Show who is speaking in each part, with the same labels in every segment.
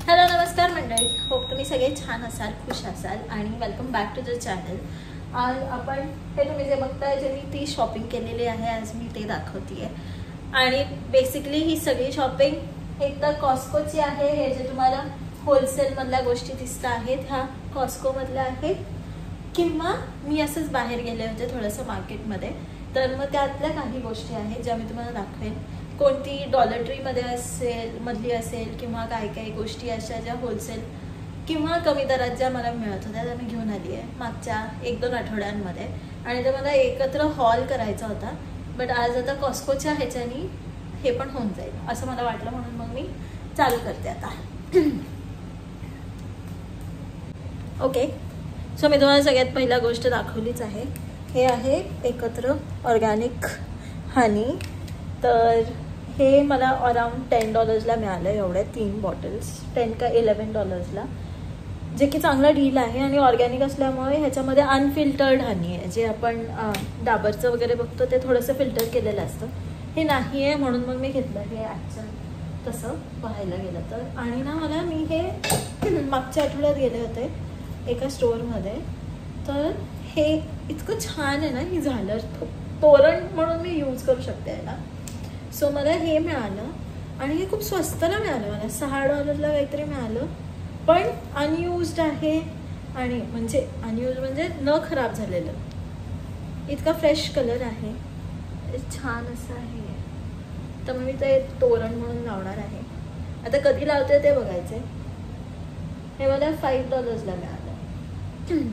Speaker 1: Hello नमस्कार मंडळी, hope तुम्ही सगळे छान असाल, खुश असाल आणि welcome back to the channel. आज आपण हे तुम्ही जे बघताय जे मी ती शॉपिंग केलेली आहे, आज मी ते दाखवते. आणि बेसिकली ही सगळी शॉपिंग एक तर कॉस्कोची आहे. हे जे तुम्हाला होलसेलमधल्या गोष्टी दिसत आहेत ह्या कॉस्कोमधल्या आहेत, किंवा मी असंच बाहेर गेले होते थोडंसं मार्केटमध्ये, तर मग त्यातल्या काही गोष्टी आहेत ज्या मी तुम्हाला दाखवेन. कोणती डॉलर ट्रीमध्ये मधली असेल किंवा काही काही गोष्टी अशा ज्या होलसेल किंवा कमी दरात ज्या मला मिळत होत्या त्या मी घेऊन आली आहे मागच्या 1-2 आठवड्यांमध्ये. आणि ते मला एकत्र हॉल करायचा होता, बट आज आता कॉस्कोच्या ह्याच्यानी हे पण होऊन जाईल असं मला वाटलं, म्हणून मग मी चालू करते आता. ओके, सो मी तुम्हाला सगळ्यात पहिला गोष्ट दाखवलीच आहे. हे आहे एकत्र ऑर्गॅनिक हनी. तर हे मला अराउंड $10ला मिळालं. एवढ्या 3 बॉटल्स 10 का $11ला, जे की चांगला डील आहे. आणि ऑर्गॅनिक असल्यामुळे ह्याच्यामध्ये अनफिल्टर्ड हनी आहे. जे आपण डाबरचं वगैरे बघतो ते थोडंसं फिल्टर केलेलं असतं, हे नाही आहे, म्हणून मग मी घेतलं हे ॲक्च्युअल तसं पाहायला गेलं तर. आणि ना मला मी हे मागच्या आठवड्यात गेले होते एका स्टोअरमध्ये, तर हे इतकं छान आहे ना, ही झालर तोरण म्हणून मी यूज करू शकते याला. सो मला हे मिळालं आणि हे खूप स्वस्ताला मिळालं. मला $6 काहीतरी मिळालं, पण अनयुज्ड आहे. आणि म्हणजे अनयुज्ड म्हणजे न खराब झालेलं, इतका फ्रेश कलर आहे, छान असं आहे. तर मी ते तोरण म्हणून लावणार आहे. आता कधी लावते ते बघायचे. हे मला $5ला मिळालं.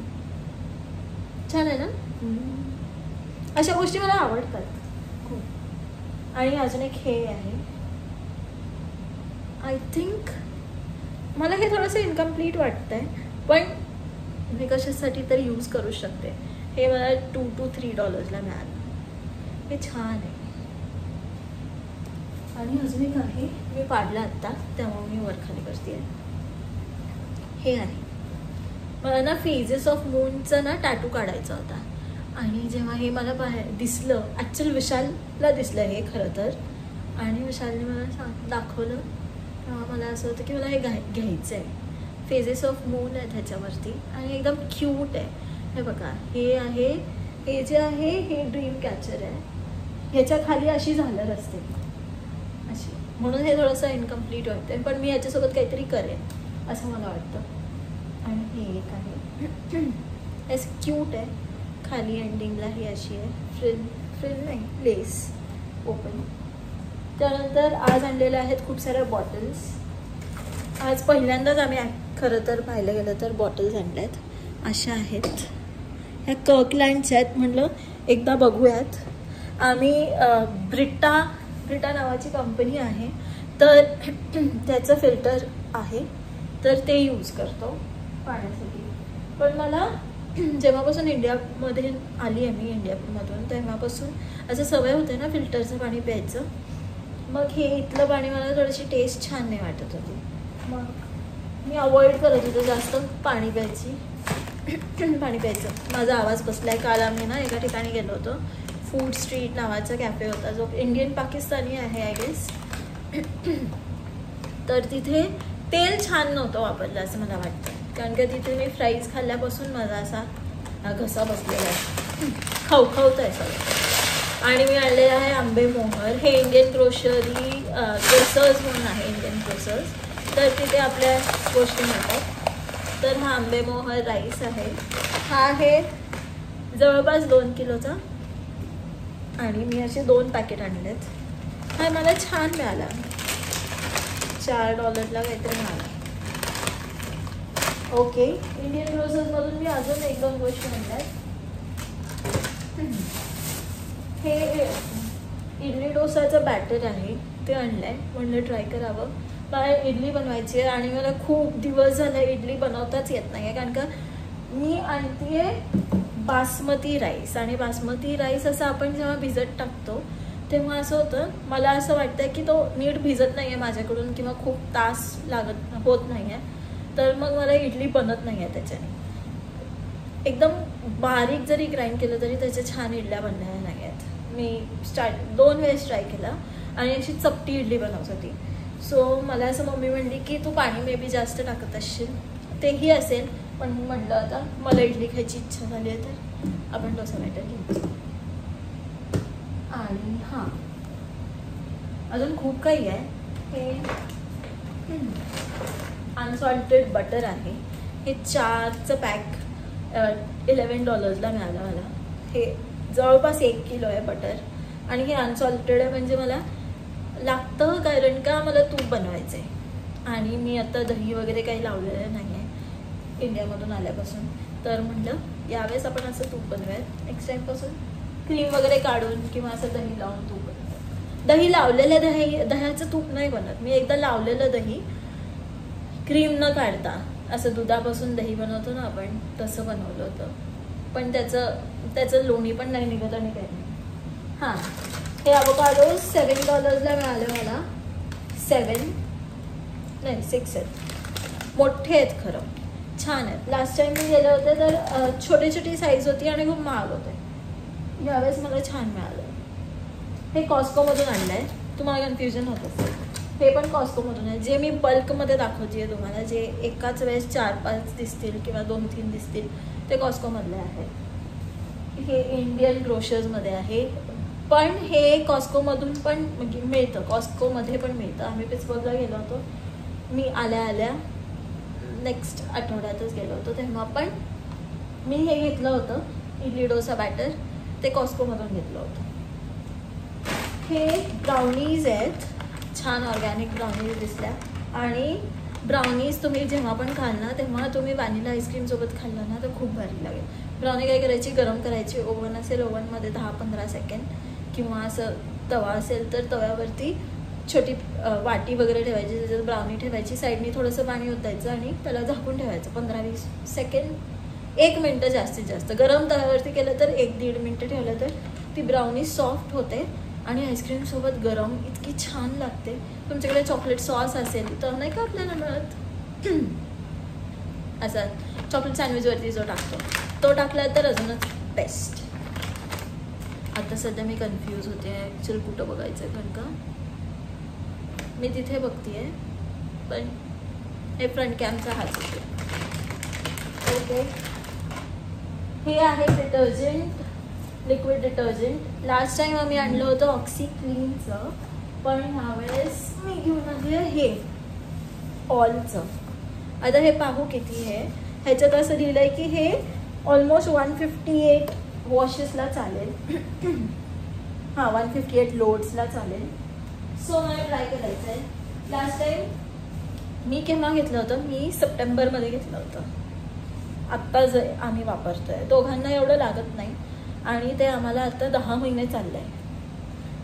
Speaker 1: छान आहे ना. अशा गोष्टी मला आवडतात खूप. आणि अजून एक हे आहे, आय थिंक मला हे थोडंसं इनकम्प्लीट वाटतंय, पण मी कशासाठी तरी यूज करू शकते. हे मला $2 to $3ला मिळालं. हे छान आहे. आणि अजून एक आहे, मी पाडलं आत्ता त्यामुळे मी वरखाली करते. हे आहे, मला ना फेजेस ऑफ मूनचा ना टॅटू काढायचा होता. आणि जेव्हा हे मला दिसलं, ॲक्च्युअल विशालला दिसलं हे खरं तर, आणि विशालने मला दाखवलं, तेव्हा मला असं होतं की मला हे घ्यायचं आहे. फेजेस ऑफ मून आहे त्याच्यावरती आणि एकदम क्यूट आहे. हे बघा, हे आहे, हे जे आहे हे ड्रीम कॅचर आहे. ह्याच्या खाली अशी झालर असते अशी, म्हणून हे थोडंसं इनकम्प्लीट वाटतं, पण मी ह्याच्यासोबत काहीतरी करेन असं मला वाटतं. आणि हे एक आहे, असं क्यूट आहे. खाली एंडिंगला ही अशी आहे, फ्रिल नाही, लेस ओपन. त्यानंतर आज आणलेल्या आहेत खूप साऱ्या बॉटल्स. आज पहिल्यांदाच आम्ही खरं तर पाहायला गेलं तर बॉटल्स आणल्यात. अशा आहेत, ह्या कर्कलँडच्या आहेत. म्हटलं एकदा बघूयात. आम्ही ब्रिटा नावाची कंपनी आहे, तर त्याचं फिल्टर आहे, तर ते यूज करतो पाण्यासाठी. पण मला जेव्हापासून इंडियामध्ये आली आहे मी, इंडियामधून, तेव्हापासून असं सवय होते ना फिल्टरचं पाणी प्यायचं. मग हे इथलं पाणी मला थोडीशी टेस्ट छान नाही वाटत होती, मग मी अवॉइड करत होते जास्त पाणी प्यायचं. माझा आवाज बसलाय. काल आम्ही ना एका ठिकाणी गेलो होतो, फूड स्ट्रीट नावाचा कॅफे होता, जो इंडियन पाकिस्तानी आहे आय गेस. तर तिथे तेल छान नव्हतं वापरलं असं मला वाटतं, कारण का तिथे मी फ्राईज खाल्ल्यापासून माझा असा घसा बसलेला आहे, खवखवत आहे सगळं. आणि मी आणलेलं आहे आंबे मोहर. हे इंडियन ग्रोसर्स म्हणून आहे, इंडियन ग्रोसर्स, तर तिथे आपल्या गोष्टी मिळतात. तर हा आंबे मोहर राईस आहे. हा आहे जवळपास 2 किलोचा, आणि मी असे 2 पॅकेट आणलेत. हा मला छान मिळाला, $4ला काहीतरी मिळाला. ओके, इंडियन ग्रोसर्समधून मी अजून 1-2 गोष्टी आणल्यात. हे इडली डोसाचं बॅटर आहे, ते आणलं आहे. म्हणलं ट्राय करावं. मला इडली बनवायची आहे आणि मला खूप दिवस झाले इडली बनवताच येत नाही आहे, कारण का मी आणते आहे बासमती राईस. आणि बासमती राईस असं आपण जेव्हा भिजत टाकतो तेव्हा असं होतं, मला असं वाटतं की तो नीट भिजत नाही आहे माझ्याकडून, किंवा खूप तास होत नाही आहे, तर मग मला इडली बनत नाही आहे त्याच्याने. एकदम बारीक जरी ग्राइंड केलं तरी त्याच्या छान इडल्या बनल्या नाही आहेत. मी 2 वेळेस ट्राय केला आणि अशी चपटी इडली बनवत होती. सो मला असं मम्मी म्हणली की तू पाणी मे बी जास्त टाकत असशील, तेही असेल, पण म्हटलं आता मला इडली खायची इच्छा झाली आहे तर आपण डोसा बॅटर घेऊ. आणि हां, अजून खूप काही आहे. हे अनसॉल्टेड बटर आहे. हे 4चं पॅक $11 मिळालं मला. हे जवळपास 1 किलो आहे बटर. आणि हे अनसॉल्टेड आहे म्हणजे मला लागतं, कारण का मला तूप बनवायचं आहे. आणि मी आता दही वगैरे काही लावलेलं नाही आहे इंडियामधून आल्यापासून. तर म्हटलं यावेळेस आपण असं तूप बनवूयात. नेक्स्ट टाईमपासून क्रीम वगैरे काढून किंवा असं दही लावून तूप बनवूयात. दही लावलेलं दह्याचं तूप नाही बनत. मी एकदा लावलेलं दही क्रीम न काढता असं दुधापासून दही बनवतो ना आपण, तसं बनवलं होतं. पण त्याचं लोणी पण नाही निघत आणि काही नाही. हां, हे अवोकाडो $7 मिळाले मला. 6 आहेत. मोठे आहेत खरं, छान आहेत. लास्ट टाइम मी गेले होते तर छोटी साईज होती आणि खूप महाग होते. यावेळेस मला छान मिळालं. हे कॉस्कोमधून आणलं आहे. तुम्हाला कन्फ्युजन होत असेल, हे पण कॉस्कोमधून आहे. जे मी बल्कमध्ये दाखवते आहे तुम्हाला, जे एकाच वेळेस 4-5 दिसतील किंवा 2-3 दिसतील, ते कॉस्कोमधले आहे. हे इंडियन ग्रोशर्समध्ये आहे. पण हे कॉस्कोमधून पण मिळतं, कॉस्कोमध्ये पण मिळतं. आम्ही पिट्सबर्गला गेलो होतो, मी आल्या नेक्स्ट आठवड्यातच गेलो होतो, तेव्हा पण मी हे घेतलं होतं इडली डोसा बॅटर. ते कॉस्कोमधून घेतलं होतं. हे ब्राउनीज आहेत, छान ऑर्गॅनिक ब्राउनीज दिसल्या. आणि ब्राउनीज तुम्ही जेव्हा पण खाल ना, तेव्हा तुम्ही व्हॅनिला आईस्क्रीमसोबत खाल्लं ना तर खूप भारी लागेल. ब्राउनी काय करायची, गरम करायची. ओव्हन असेल ओव्हनमध्ये 10-15 सेकंड, किंवा असं तवा असेल तर तव्यावरती छोटी वाटी वगैरे ठेवायची, त्याच्यात ब्राउनी ठेवायची, साईडनी थोडंसं पाणी ओतायचं आणि त्याला झाकून ठेवायचं 15-20 सेकंड, 1 मिनटं जास्तीत जास्त. गरम तव्यावरती केलं तर 1-1.5 मिनटं ठेवलं तर ती ब्राउनी सॉफ्ट होते आणि आईस्क्रीमसोबत गरम इतकी छान लागते. तुमच्याकडे चॉकलेट सॉस असेल तर नाही का आपल्याला मिळत असा चॉकलेट सँडविचवरती जो टाकतो, तो टाकला तर अजूनच बेस्ट. आता सध्या मी कन्फ्यूज होते ॲक्च्युअली कुठं बघायचं आहे, कारण का मी तिथे बघते आहे, पण हे फ्रंट कॅमचा हाच होते. ओके, हे आहे detergent, liquid detergent. Last time आम्ही आणलं होतं ऑक्सी क्लीनचं, पण ह्यावेळेस मी घेऊन आली आहे हे ऑलचं. आता हे पाहू किती आहे. ह्याच्यात असं लिहिलं आहे की हे ऑलमोस्ट 158 वॉशेसला चालेल. हां, 158 लोड्सला चालेल. सो मला ट्राय करायचं आहे. लास्ट टाइम मी केव्हा घेतलं होतं, मी सप्टेंबरमध्ये घेतलं होतं. आत्ता जे आम्ही वापरतो आहे दोघांना एवढं लागत नाही, आणि ते आम्हाला आता 10 महिने चाललं आहे.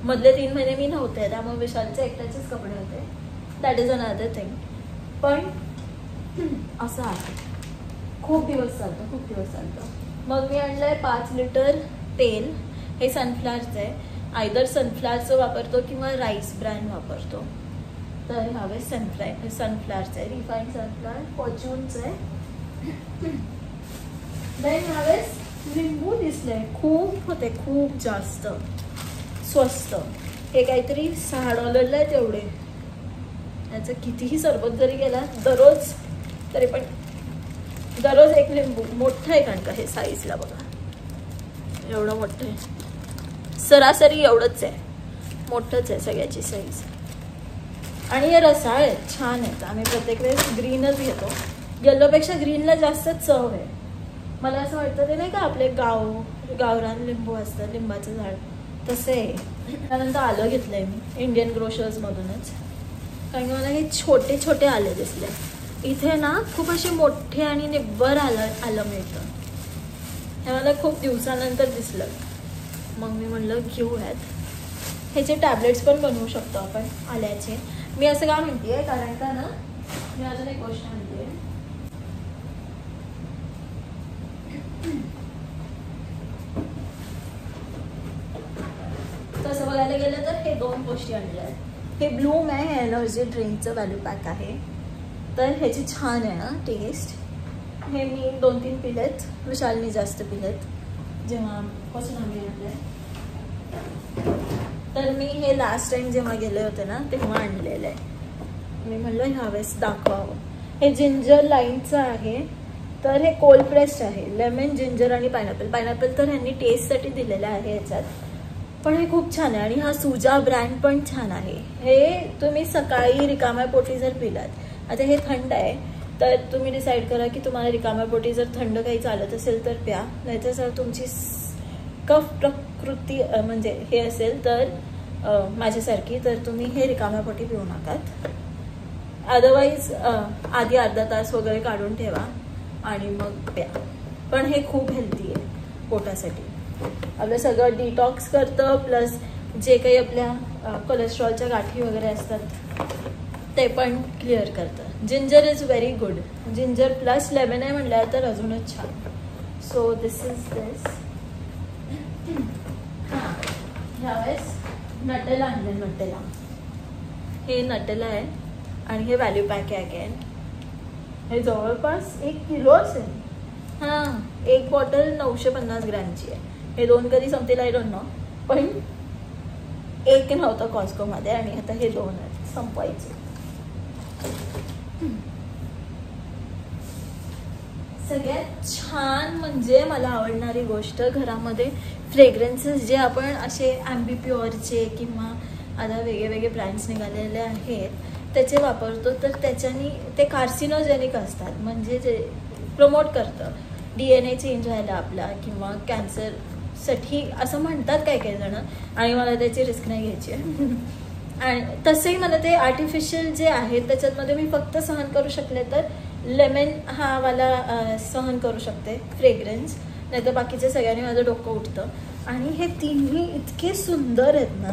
Speaker 1: मधले 3 महिने मी नव्हते, त्यामुळे विशालचे एकट्याचेच कपडे होते. That is another thing. पण असं आहे, खूप दिवस चालतं. मग मी आणलं आहे 5 लिटर तेल. हे सनफ्लॉवरचं आहे. आयदर सनफ्लॉवरचं वापरतो किंवा राईस ब्रँड वापरतो. तर ह्यावेळेस सनफ्लॉवरचं आहे, रिफाईंड सनफ्लॉवर. फॉर्च्यूनचं आहे. देन ह्यावेळेस लिंबू दिसले, खूप होते, खूप जास्त स्वस्त. हे काहीतरी $6 आहे तेवढे. याचं कितीही सरबत जरी गेला दररोज, तरी पण दररोज 1 लिंबू. मोठं आहे, कारण का हे साईजला बघा एवढं मोठं आहे. सरासरी एवढंच आहे, मोठंच आहे सगळ्याची साईज. आणि हे रसाळ आहेत, छान आहेत. आम्ही प्रत्येक वेळेस ग्रीनच घेतो. येल्लोपेक्षा ग्रीनला जास्त चव आहे. मला असं वाटतं ते नाही का आपले गावरान लिंबू असतं, लिंबाचं झाड, तसे आहे. त्यानंतर आलं घेतलं आहे मी इंडियन ग्रोशर्समधूनच, कारण की मला हे छोटे आले दिसले. इथे ना खूप असे मोठे आणि निब्बर आलं मिळतं. हे मला खूप दिवसानंतर दिसलं, मग मी म्हणलं घेऊयात. ह्याचे टॅबलेट्स पण बनवू शकतो आपण आल्याचे. मी असं का म्हणते आहे, कारण का ना मी अजून एक गोष्ट म्हणते. तसं बघायला गेलं तर हे 2 गोष्टी आणल्या आहेत. हे ब्लूम आहे, हे एनर्जी ड्रिंकचं व्हॅल्यू पॅक आहे. तर ह्याची छान आहे ना टेस्ट. हे मी 2-3 पिलेत, विशालनी जास्त पिलेत जेव्हापासून आम्ही आणले. तर मी हे लास्ट टाइम जेव्हा गेले होते ना तेव्हा आणलेलं आहे. मी म्हणलं ह्यावेळेस दाखवावं. हे जिंजर लाईनचं आहे. तर हे कोल्ड प्रेस्ड आहे. लेमन, जिंजर आणि पायनॅपल तर ह्यांनी टेस्टसाठी दिलेलं आहे ह्याच्यात. पण हे खूप छान आहे. आणि हा सुजा ब्रँड पण छान आहे. हे तुम्ही सकाळी रिकाम्या पोटी जर पिलात, आता हे थंड आहे तर तुम्ही डिसाईड करा की तुम्हाला रिकाम्या पोटी जर थंड काही चालत असेल तर प्या, नाहीतर जर तुमची कफ प्रकृती म्हणजे हे असेल तर माझ्यासारखी, तर तुम्ही हे रिकाम्या पोटी पिऊ नकात. अदरवाईज आधी अर्धा तास वगैरे काढून ठेवा आणि मग प्या. पण हे खूप हेल्दी आहे पोटासाठी. आपलं सगळं डिटॉक्स करतं, प्लस जे काही आपल्या कोलेस्ट्रॉलच्या गाठी वगैरे असतात ते पण क्लिअर करतं. Ginger is very good. Ginger plus lemon आहे म्हटलं तर अजूनच छान. सो दिस इज दिस. हां, ह्यावेळेस नटेला आणले. नटेला हे नटेला आहे आणि हे व्हॅल्यू पॅक आहे अगेन. हे जवळपास 1 किलो असेल. हां, एक बॉटल 950 ग्रॅमची आहे. हे 2 कधी संपतील आय डोंट नो, पण 1 नव्हतं कॉस्कोमध्ये आणि आता हे 2 आहेत संपवायचे. सगळ्यात छान म्हणजे मला आवडणारी गोष्ट घरामध्ये फ्रेग्रन्सेस जे आपण असे ॲम्बिप्युअरचे किंवा आता वेगळे ब्रँड्स निघालेले आहेत त्याचे वापरतो, तर त्याच्यानी ते कार्सिनोजेनिक असतात. म्हणजे जे प्रमोट करतं DNA चेंज व्हायला आपला किंवा कॅन्सरसाठी असं म्हणतात काही जण, आणि मला त्याची रिस्क नाही घ्यायची आहे. आणि तसंही मला ते आर्टिफिशियल जे आहेत त्याच्यामध्ये मी फक्त सहन करू शकले तर लेमन हा वाला सहन करू शकते फ्रेग्रन्स, नाही तर बाकीच्या सगळ्यांनी माझं डोकं उठतं. आणि हे तिन्ही इतके सुंदर आहेत ना.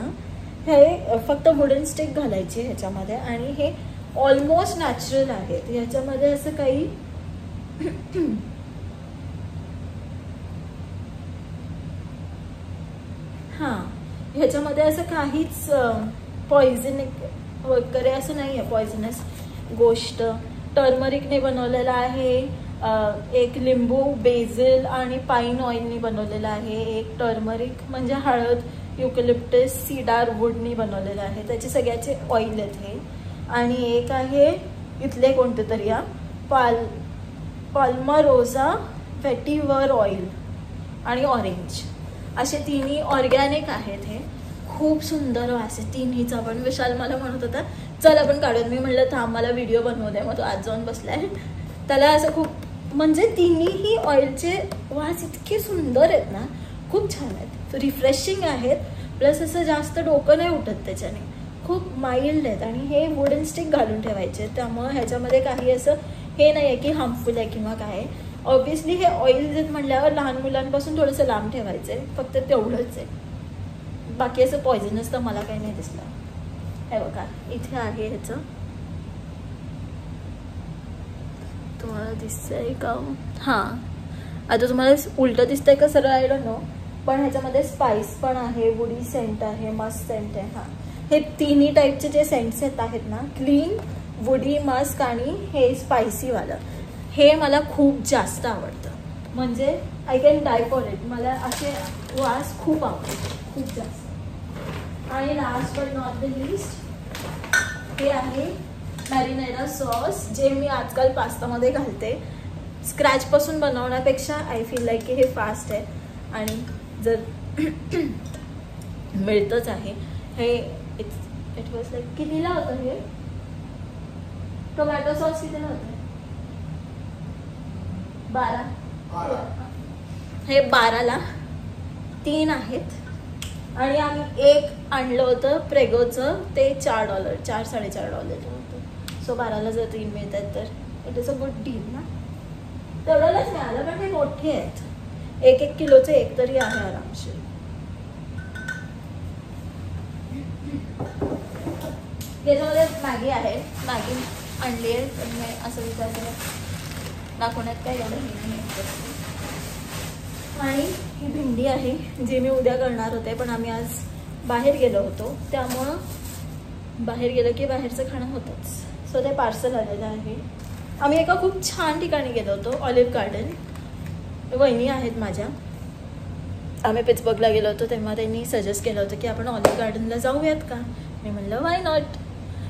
Speaker 1: हे फक्त वुडन स्टिक घालायची ह्याच्यामध्ये आणि हे ऑलमोस्ट नॅचरल आहेत. ह्याच्यामध्ये असं काही हां, ह्याच्यामध्ये असं काहीच पॉइझनिक वगैरे असं नाही आहे. पॉइझनस गोष्ट टर्मरिकने बनवलेला आहे. एक लिंबू, बेझिल आणि पाईन ऑइलनी बनवलेला आहे. एक टर्मरिक म्हणजे हळद, युकलिप्टस, सीडार वूडनी बनवलेलं आहे. त्याचे सगळ्याचे ऑइल आहेत हे. आणि एक आहे इथले कोणते तरी पाल्मरोजा व्हेटिव्हर ऑइल आणि ऑरेंज, असे तिन्ही ऑर्गॅनिक आहेत. हे खूप सुंदर वास आहे तिन्हीचा. पण विशाल मला म्हणत होता चल आपण काढून. मी म्हणलं थांब मला व्हिडिओ बनवू दे. मग तो आज जाऊन बसलाय. त्याला असं खूप म्हणजे तिन्ही ऑइलचे वास इतके सुंदर आहेत ना, खूप छान आहेत, रिफ्रेशिंग आहेत. प्लस असं जास्त डोकं नाही उठत त्याच्याने, खूप माइल्ड आहेत. आणि हे वुडन स्टिक घालून ठेवायचे, त्यामुळं ह्याच्यामध्ये काही असं हे नाही आहे की हार्मफुल आहे किंवा काय. ऑब्व्हियसली हे ऑइल म्हटल्यावर लहान मुलांपासून थोडंसं लांब ठेवायचं आहे, फक्त तेवढंच आहे. बाकी असं पॉइझनस तर मला काही नाही दिसलं. हे बघा इथे आहे ह्याचं, तुम्हाला दिसतंय का? हां, आता तुम्हाला उलटं दिसतंय का सरळ आय डोंट नो, पण ह्याच्यामध्ये स्पाइस पण आहे, वुडी सेंट आहे, मस्त सेंट आहे. हां, हे तिन्ही टाईपचे जे सेंट्स आहेत ना, क्लीन, वुडी, मस्क आणि हे स्पायसीवालं, हे मला खूप जास्त आवडतं. म्हणजे I can die for it. मला असे वास खूप आवडतात, खूप जास्त. आणि last but not the least हे आहे मॅरिनेरा सॉस, जे मी आजकाल पास्तामध्ये घालते. स्क्रॅचपासून बनवण्यापेक्षा आय फील लाईक की हे फास्ट आहे आणि जर मिळतंच आहे हे. इट वॉज लाईक कितीला होतं हे टोमॅटो सॉस? कितीला होतं? 12. हे 12ला 3 आहेत. आणि आम्ही एक आणलं होतं प्रेगोचं, ते $4, $4-4.5 होतं. सो 12ला जर 3 मिळतात तर it is a good deal ना. तेवढ्यालाच मिळालं, पण ते मोठे आहेत. 1-1 किलोचे एक तरी आहे आरामशीर. याच्यामध्ये मॅगी आहे, मॅगी आणली आहे. पण मी असं विचार केलं दाखवण्यात काय एवढं हे नाही. आणि ही भेंडी आहे जी मी उद्या करणार होते, पण आम्ही आज बाहेर गेलो होतो, त्यामुळं बाहेर गेलं की बाहेरचं खाणं होतंच. सो ते पार्सल आलेलं आहे. आम्ही एका खूप छान ठिकाणी गेलो होतो, ऑलिव्ह गार्डन. वहिनी आहेत माझ्या, आम्ही पिट्सबर्गला गेलो होतो तेव्हा त्यांनी सजेस्ट केलं होतं की आपण ऑलिव्ह गार्डनला जाऊयात का. मी म्हणलं वाय नॉट.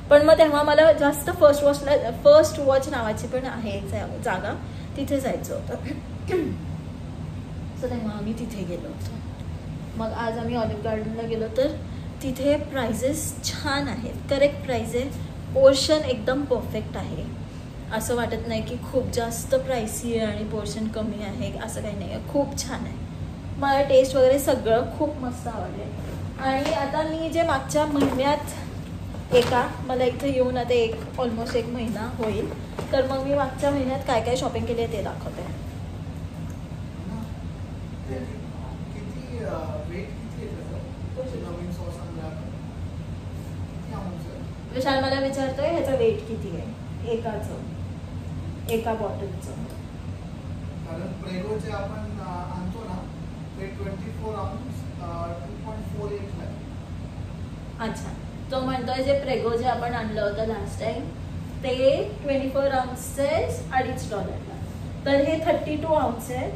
Speaker 1: पण मग तेव्हा मला जास्त फर्स्ट वॉच नावाची पण आहे जागा, तिथे जायचं होतं. सो तेव्हा आम्ही तिथे गेलो होतो. मग आज आम्ही ऑलिव्ह गार्डनला गेलो तर तिथे प्राइजेस छान आहेत, करेक्ट प्राइस आहे, पोर्शन एकदम परफेक्ट आहे. असं वाटत नाही की खूप जास्त प्राइसी आहे आणि पोर्शन कमी आहे, असं काही नाही आहे. खूप छान आहे. मला टेस्ट वगैरे सगळं खूप मस्त आवडले. आणि आता मी जे मागच्या महिन्यात मला इथे येऊन आता ऑलमोस्ट 1 महिना होईल, तर मग मी मागच्या महिन्यात काय काय शॉपिंग केली आहे ते दाखवते. विशाल मला विचारतोय ह्याचा वेट किती आहे एका बॉटलचं.
Speaker 2: कारण प्रेगोचे आपण आणतो ना ते 24 ounce 2.48 आहे.
Speaker 1: अच्छा, तो म्हणतोय जे प्रेगो जे आपण आणलं होतं लास्ट टाइम ते 24 ounce $2.50. तर हे 32 ounce आहे,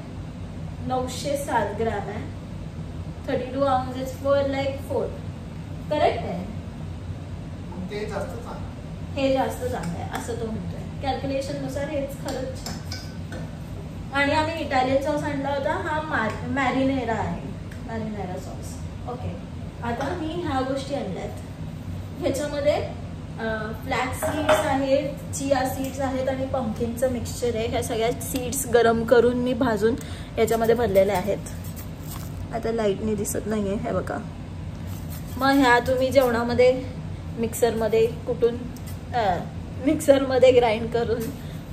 Speaker 1: 907 ग्रॅम आहे. 32 ounce is for like 4. Correct आहे.
Speaker 2: ते जास्त चांगलं,
Speaker 1: हे जास्त चांगलं आहे असं तो म्हणतोय. कॅल्क्युलेशन नुसार हेच खरंच छान. आणि आम्ही इटालियन सॉस आणला होता, हा मॅरिनेरा आहे, मॅरिनेरा सॉस. ओके, आता मी ह्या गोष्टी आणल्यात. ह्याच्यामध्ये फ्लॅक्स सीड्स आहेत, चिया सीड्स आहेत आणि पंपकिनचं मिक्सचर आहे. ह्या सगळ्या सीड्स गरम करून मी भाजून याच्यामध्ये भरलेले आहेत. आता लाईटने दिसत नाही आहे, हे बघा. मग ह्या तुम्ही जेवणामध्ये मिक्सरमध्ये ग्राइंड करून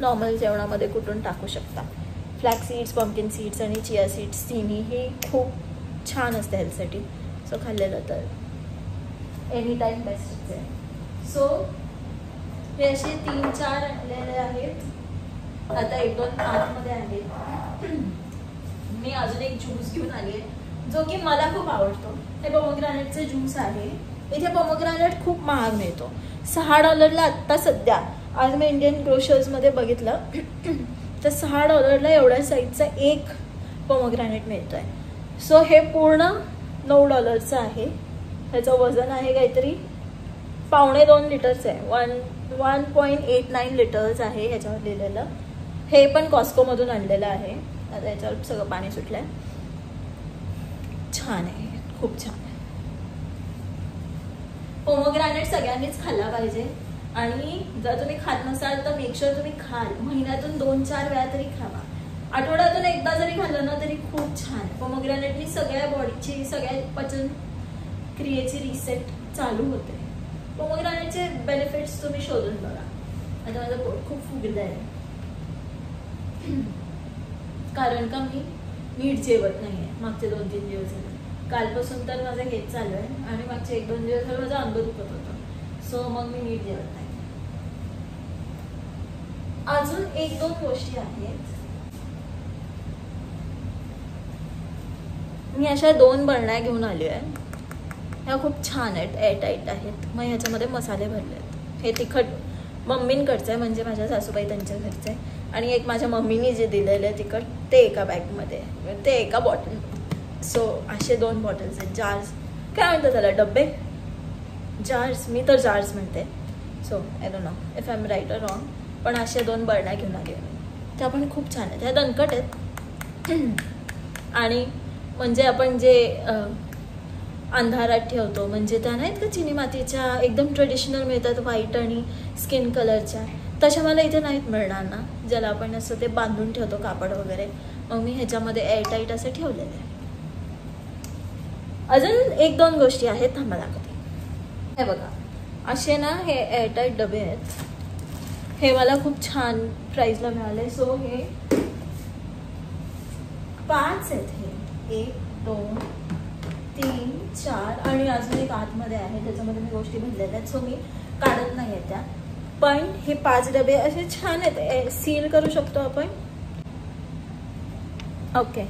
Speaker 1: नॉर्मल जेवणामध्ये कुटून टाकू शकता. फ्लॅक्स सीड्स, पंपकिन सीड्स आणि चिया सीड्स तिन्ही ही खूप छान असते हेल्थसाठी. सो खाल्लेलं तर एनी टाईम बेस्टच आहे. सो हे असे 3-4 आणलेले आहेत. आता 1-2 आतमध्ये आहेत. मी अजून एक ज्यूस घेऊन आली आहे जो की मला खूप आवडतो. हे पोमोग्रॅनेटचे ज्यूस आहे. इथे पोमोग्रॅनेट खूप महाग मिळतो, $6 आत्ता सध्या. आज मी इंडियन ग्रोशर्समध्ये बघितलं तर $6 एवढ्या साईजचा एक पोमोग्रॅनेट मिळतो आहे. सो हे पूर्ण $9 आहे. ह्याचं वजन आहे काहीतरी 1.25 लिटरचं आहे. 1.89 लिटर्स आहे ह्याच्यावर लिहिलेलं. हे पण कॉस्कोमधून आणलेलं आहे. आता याच्यावर सगळं पाणी सुटलं आहे. छान आहे, खूप छान आहे. पोमोग्रॅनेट सगळ्यांनीच खाल्ला पाहिजे. आणि जर तुम्ही खात नसाल तर मेक शुअर तुम्ही खाल. महिन्यातून 2-4 वेळा तरी खावा. आठवड्यातून एकदा जरी खाल्लं ना तरी खूप छान. पोमोग्रॅनेटनी सगळ्या बॉडीची, सगळ्या पचन क्रियेची रिसेट चालू होते. पोमोग्रॅनेटचे बेनिफिट्स तुम्ही शोधून बघा. आता माझं पोट खूप फुगलं आहे कारण का मी नीट जेवत नाही आहे मागचे 2-3 दिवस झाले. कालपासून तर माझं हेच चालू आहे आणि मागचे 1-2 दिवस झाले माझं अंग दुखत होतं. सो मग मी नीट जेवत नाही. अजून 1-2 गोष्टी आहेत. मी अशा 2 बरण्या घेऊन आली आहे. ह्या खूप छान आहेत, एअरटाईट आहेत. मग ह्याच्यामध्ये मसाले भरले आहेत. हे तिखट मम्मींकडचं आहे, म्हणजे माझ्या सासूबाई त्यांच्या घरचं आहे. आणि एक माझ्या मम्मीने जे दिलेलं आहे तिखट ते एका बॅगमध्ये, ते एका बॉटल. सो असे 2 बॉटल्स आहेत. जार्स काय म्हणतात त्याला, डब्बे, जार्स. मी तर जार्स म्हणते. So I don't know if I am right or wrong. पण अशा 2 बरण्या घेऊन आली आहे. त्या पण खूप छान आहेत. ह्या दणकट आहेत आणि म्हणजे आपण जे अंधारात ठेवतो, म्हणजे त्या नाहीत का चिनी मातीच्या एकदम ट्रेडिशनल मिळतात व्हाईट आणि स्किन कलरच्या, तशा मला इथे नाहीत मिळणार ना, ज्याला आपण असं ते बांधून ठेवतो कापड वगैरे. मग मी ह्याच्यामध्ये एअरटाईट असं ठेवलेलं आहे. अजून 1-2 गोष्टी आहेत, थांबा दाखवते. हे बघा, असे ना हे एअरटाईट डबे आहेत. हे मला खूप छान प्राईसला मिळाले. सो हे 5 आहेत. हे 1, 2, 3, 4 आणि अजून एक आतमध्ये आहे त्याच्यामध्ये मी गोष्टी भरलेल्या आहेत. सो मी काढत नाही आहे त्या. पण हे 5 डबे असे छान आहेत. सील करू शकतो आपण. ओके,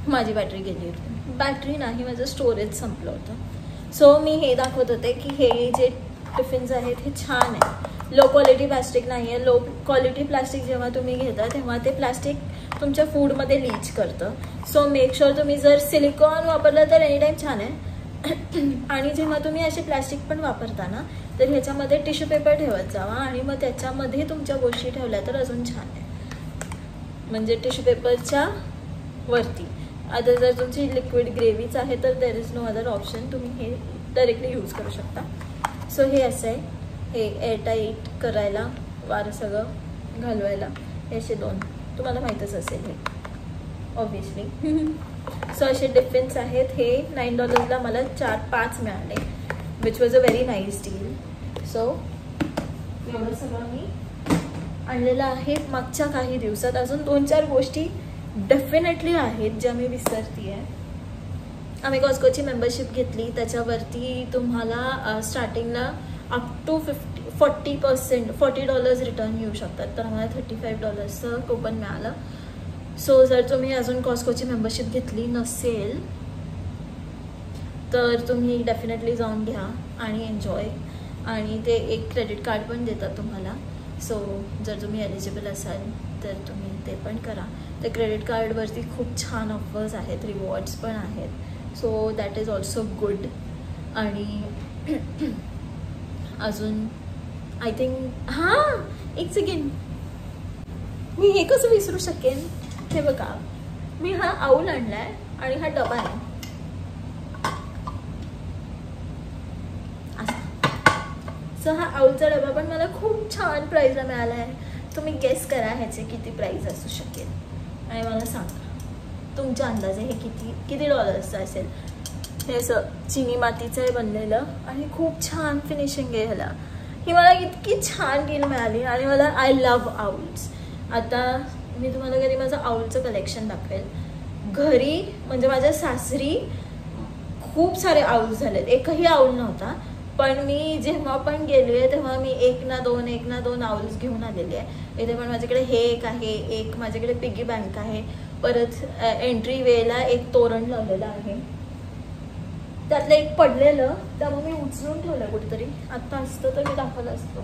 Speaker 1: माझी बॅटरी गेली होती. बॅटरी नाही, माझं स्टोरेज संपलं होतं. सो मी हे दाखवत होते की हे जे टिफिन्स आहेत हे छान आहे. लो क्वालिटी प्लास्टिक नाही आहे. लो क्वालिटी प्लास्टिक जेव्हा तुम्ही घेता तेव्हा ते प्लास्टिक तुमच्या फूडमध्ये लीच करतं. सो मेक शुअर तुम्ही जर सिलिकॉन वापरलं तर एनी टाईम छान आहे, आणि जेव्हा तुम्ही असे प्लॅस्टिक पण वापरता ना तर ह्याच्यामध्ये टिश्यू पेपर ठेवत जावा आणि मग त्याच्यामध्ये तुमच्या गोष्टी ठेवल्या तर अजून छान आहे. म्हणजे टिश्यू पेपरच्या वरती. आता जर तुमची लिक्विड ग्रेव्हीच आहे तर there is no other option, तुम्ही हे डायरेक्टली यूज करू शकता. सो हे असं आहे, हे एअरटाईट करायला, वारं सगळं घालवायला, हे असे 2 तुम्हाला माहीतच असेल हे ऑब्वियसली. सो असे डिफरन्स आहेत. हे $9 मला 4-5 मिळाले, which was a very nice deal. So एवढं सगळं मी आणलेलं आहे मागच्या काही दिवसात. अजून 2-4 गोष्टी डेफिनेटली आहेत ज्या मी विसरते आहे. आम्ही कॉस्कोची मेंबरशिप घेतली, त्याच्यावरती तुम्हाला स्टार्टिंगला अप टू $40 रिटर्न येऊ शकतात. तर आम्हाला $35चं कूपन मिळालं. सो जर तुम्ही अजून कॉस्कोची मेंबरशिप घेतली नसेल तर तुम्ही डेफिनेटली जाऊन घ्या आणि एन्जॉय. आणि ते एक क्रेडिट कार्ड पण देतात तुम्हाला. सो जर तुम्ही एलिजिबल असाल तर तुम्ही ते पण करा. त्या क्रेडिट कार्डवरती खूप छान ऑफर्स आहेत, रिवॉर्ड्स पण आहेत. So that is also good. आणि अजून आय थिंक एक सेकंड, मी हे कसं विसरू शकेन. हे बघा, मी हा आऊल आणलाय आणि हा डबा आहे असा. सो हा आऊलचा डबा पण मला खूप छान प्राईजला मिळाला आहे. तुम्ही गेस करा ह्याचे किती प्राईज असू शकेल आणि मला सांगा तुमच्या अंदाजे हे किती डॉलर्सचं असेल. हे असं चिनी मातीचं आहे बनलेलं आणि खूप छान फिनिशिंग आहे ह्याला. ही मला इतकी छान डील मिळाली आणि मला आय लव्ह आऊल्स. आता मी तुम्हाला कधी माझं आऊलचं कलेक्शन दाखवेल. घरी म्हणजे माझ्या सासरी खूप सारे आऊल्स झालेत, एकही आऊल नव्हता. पण मी जेव्हा पण गेली आहे तेव्हा मी एक ना दोन आऊल्स घेऊन आलेली आहे. इथे पण माझ्याकडे हे एक आहे, एक माझ्याकडे पिगी बँक आहे, परत एंट्री वेला एक तोरण लावलेलं आहे. त्यातलं एक पडलेलं, त्यामुळे मी उचलून ठेवलं कुठेतरी. आत्ता असतं तर मी दाखवलं असतं.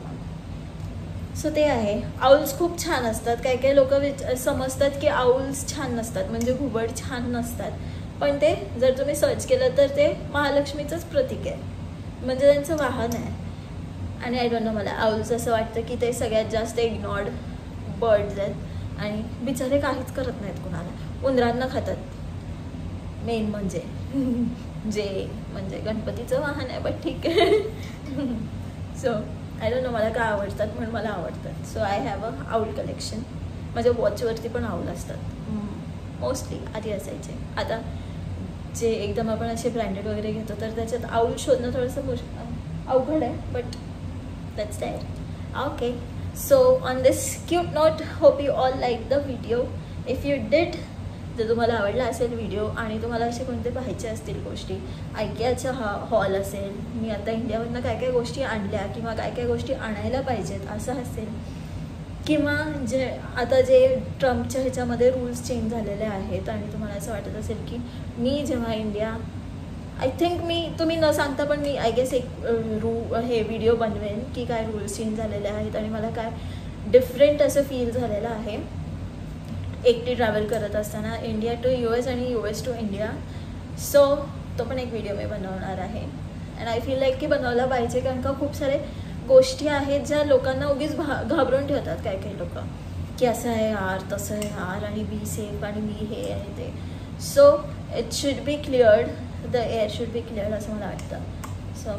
Speaker 1: सो ते आहे. आऊल्स खूप छान असतात. काही काही लोक समजतात की आऊल्स छान नसतात, म्हणजे घुबड छान नसतात. पण ते जर तुम्ही सर्च केलं तर ते महालक्ष्मीचंच प्रतीक आहे, म्हणजे त्यांचं वाहन आहे. आणि आय डोंट नो, मला आऊल्स असं वाटतं की ते सगळ्यात जास्त इग्नॉर्ड बर्ड्स आहेत आणि बिचारे काहीच करत नाहीत कुणाला. उंदरांना खातात मेन म्हणजे जे म्हणजे गणपतीचं वाहन आहे, बट ठीक आहे. सो आय डोंट नो, मला काय आवडतात म्हणून मला आवडतात. So I have a owl collection. माझ्या वॉचवरती पण आऊल असतात मोस्टली, आधी असायचे. आता जे एकदम आपण असे ब्रँडेड वगैरे घेतो तर त्याच्यात आऊल शोधणं थोडंसं अवघड आहे, but that's that. Okay, so on this cute note, hope you all like the video. If you did, जर तुम्हाला आवडला असेल व्हिडिओ आणि तुम्हाला असे कोणते पाहायचे असतील गोष्टी, IKEAचा हॉल असेल, मी आता इंडियावरनं काय काय गोष्टी आणल्या किंवा काय काय गोष्टी आणायला पाहिजेत असं असेल, किंवा जे आता जे ट्रम्पच्या ह्याच्यामध्ये रूल्स चेंज झालेले आहेत आणि तुम्हाला असं वाटत असेल की मी जेव्हा इंडिया, आय थिंक तुम्ही न सांगता पण मी आय गेस एक हे व्हिडिओ बनवेन की काय रूल्स चेंज झालेले आहेत आणि मला काय डिफरंट असं फील झालेलं आहे एकटी ट्रॅव्हल करत असताना, इंडिया टू US आणि US टू इंडिया. सो तो पण एक व्हिडिओ मी बनवणार आहे. अँड आय फील लाईक की बनवला पाहिजे, कारण का खूप सारे गोष्टी आहेत ज्या लोकांना उगीच घाबरून ठेवतात काही काही लोक, की असं आहे यार, तसं आहे यार, आणि बी सेफ आणि बी हे आहे ते. So it should be cleared, the air should be cleared असं मला वाटतं. So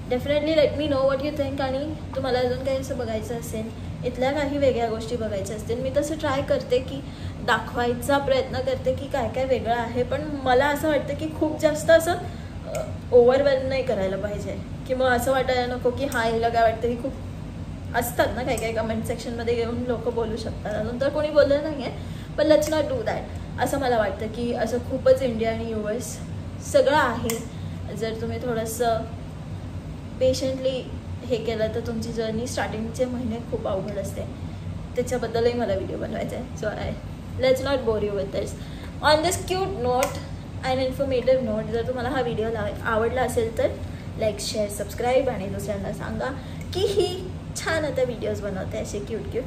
Speaker 1: definitely let me know what you think. आणि तुम्हाला अजून काही असं बघायचं असेल, इथल्या काही वेगळ्या गोष्टी बघायच्या असतील, मी तसं ट्राय करते की दाखवायचा प्रयत्न करते की काय काय वेगळं आहे. पण मला असं वाटतं की खूप जास्त असं ओव्हरवेल्म नाही करायला पाहिजे, की मग असं वाटायला नको की हा हिला काय वाटतं. ही खूप असतात ना काही काही कमेंट सेक्शनमध्ये येऊन लोक बोलू शकतात. अजून तर कोणी बोललं नाही आहे, पण लेट्स नॉट डू दॅट. असं मला वाटतं की असं खूपच इंडिया आणि US सगळं आहे. जर तुम्ही थोडंसं पेशंटली हे केलं तर तुमची जर्नी स्टार्टिंगचे महिने खूप अवघड असते. त्याच्याबद्दलही मला व्हिडिओ बनवायचा आहे. So let's not bore you with this. On this cute note and informative note, जर तुम्हाला हा व्हिडिओ आवडला असेल तर लाईक, शेअर, सबस्क्राईब आणि दुसऱ्यांना सांगा की ही छान आता व्हिडिओज बनवते असे क्यूट क्यूट,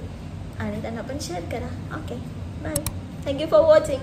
Speaker 1: आणि त्यांना पण शेअर करा. Okay, bye. Thank you for watching.